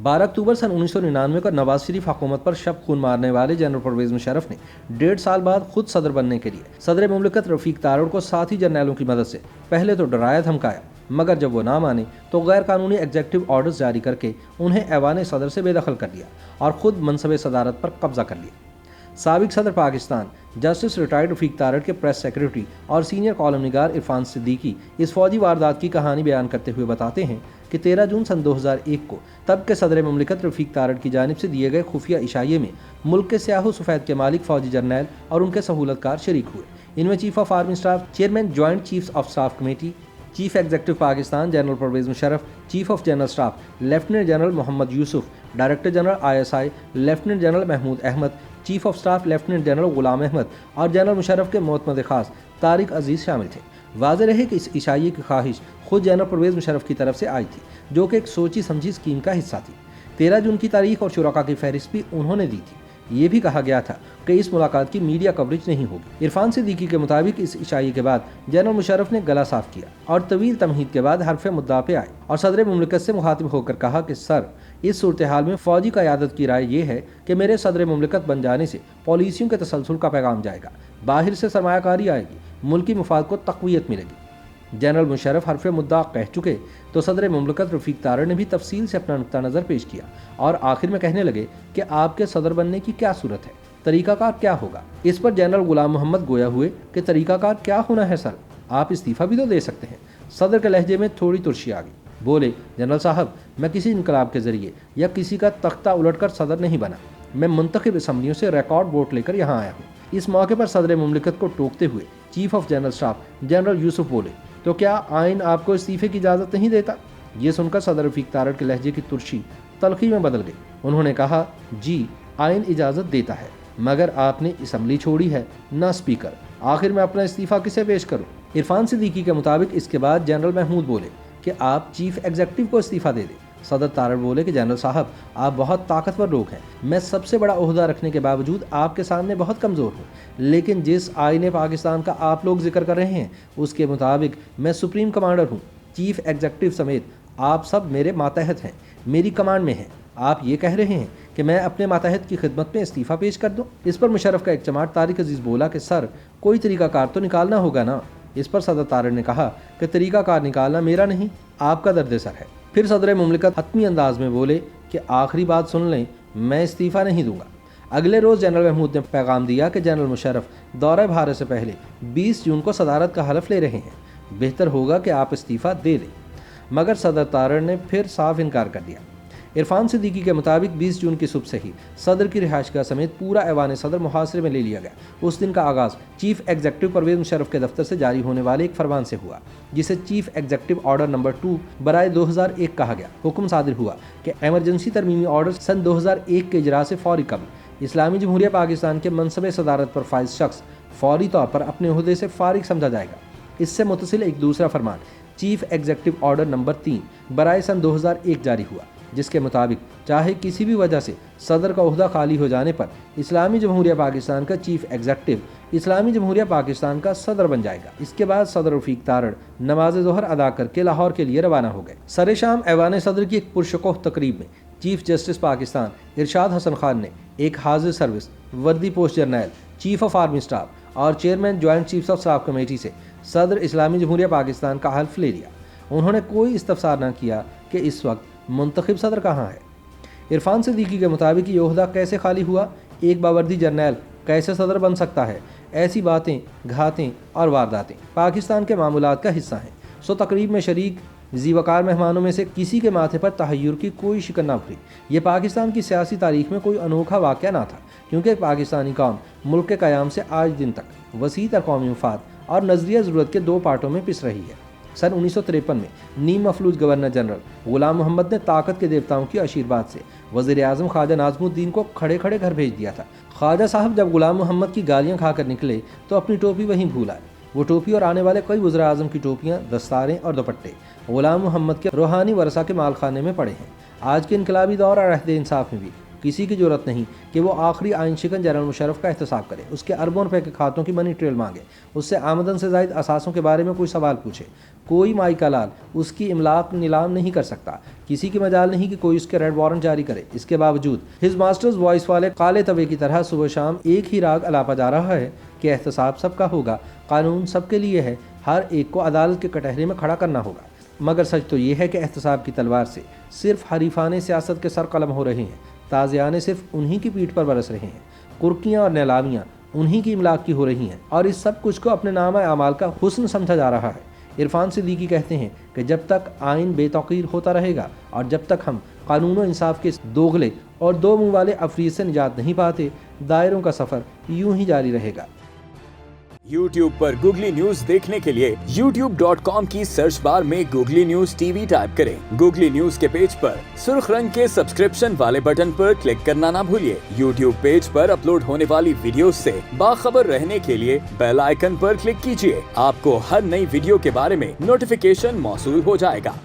12 अक्टूबर सन 1999 को नवाज शरीफ हुकूमत पर शब खून मारने वाले जनरल परवेज मुशर्रफ ने 1.5 साल बाद खुद सदर बनने के लिए सदर मुमलिकत रफीक तारड़ को साथी जर्नैलों की मदद से पहले तो डराया धमकाया, मगर जब वो ना माने तो गैर कानूनी एग्जेक्टिव ऑर्डर्स जारी करके उन्हें ऐवान सदर से बेदखल कर दिया और खुद मनसब सदारत पर कब्जा कर लिया। साबिक सदर पाकिस्तान जस्टिस रिटायर्ड रफीक तारड़ के प्रेस सेक्रेटरी और सीनियर कॉलम निगार इरफान सिद्दीकी इस फौजी वारदात की कहानी बयान करते हुए बताते हैं कि 13 जून सन 2001 को तब के सदर मुमलिकत रफीक तारड़ की जानिब से दिए गए खुफिया इशाये में मुल्क के स्याह सफ़ेद के मालिक फौजी जर्नैल और उनके सहूलतकार शरीक हुए। इनमें chief of army staff, chairman joint chiefs of staff committee, chief executive Pakistan general Pervez Musharraf, chief of general staff lieutenant general Mohammad Yusuf, director general ISI lieutenant general Mahmood Ahmed, chief of staff lieutenant general Ghulam Ahmed और जनरल मुशर्रफ के मोतमद खास तारिक अजीज़ शामिल थे। वाज़ेह रहे कि इस इशाये की ख्वाहिश खुद जनरल परवेज मुशर्रफ की तरफ से आई थी, जो कि एक सोची समझी स्कीम का हिस्सा थी। 13 जून की तारीख और शुरका की फहरिस्त भी उन्होंने दी थी। ये भी कहा गया था कि इस मुलाकात की मीडिया कवरेज नहीं होगी। इरफान सिद्दीकी के मुताबिक इस इशाये के बाद जनरल मुशर्रफ ने गला साफ किया और तवील तमहीद के बाद हरफ मुद्दा पे आए और सदर मुमलिकत से मुखातिब होकर कहा कि सर, इस सूरत हाल में फौजी क़यादत की राय ये है कि मेरे सदर मुमलिकत बन जाने से पॉलिसियों के तसलसल का पैगाम जाएगा, बाहर से सरमायाकारी आएगी, मुल्की मुफाद को तक़वियत मिलेगी। जनरल मुशर्रफ हरफ मुद्दा कह चुके तो सदर मुमलिकत रफीक तारड़ ने भी तफसील से अपना नुक्ता नज़र पेश किया और आखिर में कहने लगे कि आपके सदर बनने की क्या सूरत है, तरीकाकार क्या होगा। इस पर जनरल गुलाम मोहम्मद गोया हुए कि तरीकाकार क्या होना है सर, आप इस्तीफ़ा भी तो दे सकते हैं। सदर के लहजे में थोड़ी तुर्शी आ गई। बोले, जनरल साहब, मैं किसी इनकलाब के ज़रिए या किसी का तख्ता उलट कर सदर नहीं बना, मैं मुंतखब असम्बलियों से रिकॉर्ड वोट लेकर यहाँ आया हूँ। इस मौके पर सदर मुमलिकत को टोकते हुए chief of general staff general Yusuf बोले, तो क्या आइन आपको इस्तीफे की इजाज़त नहीं देता? ये सुनकर सदर रफीक तारड़ के लहजे की तुर्शी तलखी में बदल गई। उन्होंने कहा, जी आइन इजाज़त देता है, मगर आपने असम्बली छोड़ी है, ना स्पीकर। आखिर मैं अपना इस्तीफ़ा किसे पेश करूँ? इरफान सिद्दीकी के मुताबिक इसके बाद जनरल महमूद बोले कि आप चीफ एग्जीक्यूटिव को इस्तीफ़ा दे दें। सदर तारड़ बोले कि जनरल साहब, आप बहुत ताकतवर लोग हैं, मैं सबसे बड़ा ओहदा रखने के बावजूद आपके सामने बहुत कमज़ोर हूँ, लेकिन जिस आईने पाकिस्तान का आप लोग जिक्र कर रहे हैं उसके मुताबिक मैं सुप्रीम कमांडर हूँ। चीफ एग्जीक्यूटिव समेत आप सब मेरे मातहत हैं, मेरी कमांड में हैं। आप ये कह रहे हैं कि मैं अपने मातहत की खिदमत में इस्तीफ़ा पेश कर दूँ? इस पर मुशर्रफ का एक चमाट तारिक अजीज़ बोला कि सर, कोई तरीक़ाकार तो निकालना होगा ना। इस पर सदर तारड़ ने कहा कि तरीक़ाकार निकालना मेरा नहीं, आपका दर्द सर है। फिर सदर मुमलिकत हतमी अंदाज में बोले कि आखिरी बात सुन लें, मैं इस्तीफ़ा नहीं दूंगा। अगले रोज़ जनरल महमूद ने पैगाम दिया कि जनरल मुशर्रफ दौरे भारत से पहले 20 जून को सदारत का हलफ ले रहे हैं, बेहतर होगा कि आप इस्तीफ़ा दे दें। मगर सदर तारड़ ने फिर साफ इनकार कर दिया। इरफान सिद्दीकी के मुताबिक 20 जून की सुबह से ही सदर की रिहाइशगाह समेत पूरा ऐवान सदर मुहासरे में ले लिया गया। उस दिन का आगाज़ चीफ एग्जीक्यूटिव परवेज मुशर्रफ के दफ्तर से जारी होने वाले एक फरमान से हुआ, जिसे चीफ एग्जीक्यूटिव ऑर्डर नंबर 2 बराए 2001 कहा गया। हुक्म सादिर हुआ कि एमरजेंसी तरमीमी ऑर्डर सन 2001 के इजरा से फौरी कबल इस्लामी जमहूरिया पाकिस्तान के मनसब सदारत पर फाइज शख्स फौरी तौर पर अपने ओहदे से फारिग समझा जाएगा। इससे मुतसिल एक दूसरा फरमान चीफ एग्जीक्यूटिव ऑर्डर नंबर 3 बराए सन 2001 जारी हुआ, जिसके मुताबिक चाहे किसी भी वजह से सदर का ओहदा खाली हो जाने पर इस्लामी जमहूरिया पाकिस्तान का चीफ एग्जीक्यूटिव इस्लामी जमहूरिया पाकिस्तान का सदर बन जाएगा। इसके बाद सदर रफीक तारड़ नमाज ज़ोहर अदा करके लाहौर के लिए रवाना हो गए। सरे शाम ऐवान सदर की एक पुरशकोह तकरीब में चीफ जस्टिस पाकिस्तान इरशाद हसन खान ने एक हाजिर सर्विस वर्दी पोस्ट जर्नैल, चीफ ऑफ आर्मी स्टाफ और chairman joint chiefs of staff committee से सदर इस्लामी जमहूरिया पाकिस्तान का हल्फ ले लिया। उन्होंने कोई इस्तफसार न किया कि इस वक्त मुंतखब सदर कहाँ है। इरफान सिद्दीकी के मुताबिक ये ओहदा कैसे खाली हुआ, एक बावर्दी जर्नैल कैसे सदर बन सकता है, ऐसी बातें, घातें और वारदातें पाकिस्तान के मामूलात का हिस्सा हैं। सो तकरीब में शरीक ज़ीवकार मेहमानों में से किसी के माथे पर तहय्युर की कोई शिकन न उभरी। ये पाकिस्तान की सियासी तारीख में कोई अनोखा वाक़या ना था, क्योंकि पाकिस्तानी कौम मुल्क के क़याम से आज दिन तक वसी तर कौमी मफाद और नज़रिया ज़रूरत के दो पार्टों में पिस रही है। सन 1953 में नीम मफलूज गवर्नर जनरल गुलाम मोहम्मद ने ताकत के देवताओं की आशीर्वाद से वज़ीर आज़म ख्वाजा नाज़मुद्दीन को खड़े खड़े घर भेज दिया था। ख्वाजा साहब जब गुलाम मोहम्मद की गालियाँ खाकर निकले तो अपनी टोपी वहीं भूल आए। वो टोपी और आने वाले कई वज़ीर आज़म की टोपियाँ, दस्तारें और दुपट्टे गुलाम मोहम्मद के रूहानी वरसा के मालखाने में पड़े हैं। आज के इनकलाबी दौर और अहद इंसाफ में भी किसी की जरूरत नहीं कि वो आखिरी आइन शिकन जनरल मुशर्रफ का एहतसाब करे, उसके अरबों रुपए के खातों की मनी ट्रेल मांगे, उससे आमदन से जायद असासों के बारे में कोई सवाल पूछे। कोई माई का लाल उसकी इमलाक नीलाम नहीं कर सकता, किसी की मजाल नहीं कि कोई उसके रेड वारंट जारी करे। इसके बावजूद हिज मास्टर्स वॉइस वाले काले तवे की तरह सुबह शाम एक ही राग अलापा जा रहा है कि एहतसाब सबका होगा, कानून सबके लिए है, हर एक को अदालत के कटहरे में खड़ा करना होगा। मगर सच तो ये है कि एहतसाब की तलवार से सिर्फ हरीफाने सियासत के सर कलम हो रहे हैं, ताज़ियाने सिर्फ उन्हीं की पीठ पर बरस रहे हैं, कुर्कियाँ और नीलामियाँ उन्हीं की इमलाक की हो रही हैं और इस सब कुछ को अपने नामा अमाल का हुस्न समझा जा रहा है। इरफान सिद्दीकी कहते हैं कि जब तक आइन बेतौकीर होता रहेगा और जब तक हम कानून और इंसाफ के दोगले और दो मुंह वाले अफरीद से निजात नहीं पाते, दायरों का सफ़र यूं ही जारी रहेगा। YouTube पर गूगली न्यूज देखने के लिए youtube.com की सर्च बार में गूगली न्यूज टीवी टाइप करें। गूगली न्यूज के पेज पर सुर्ख रंग के सब्सक्रिप्शन वाले बटन पर क्लिक करना ना भूलिए। YouTube पेज पर अपलोड होने वाली वीडियोस से बाखबर रहने के लिए बेल आइकन पर क्लिक कीजिए। आपको हर नई वीडियो के बारे में नोटिफिकेशन मौसूल हो जाएगा।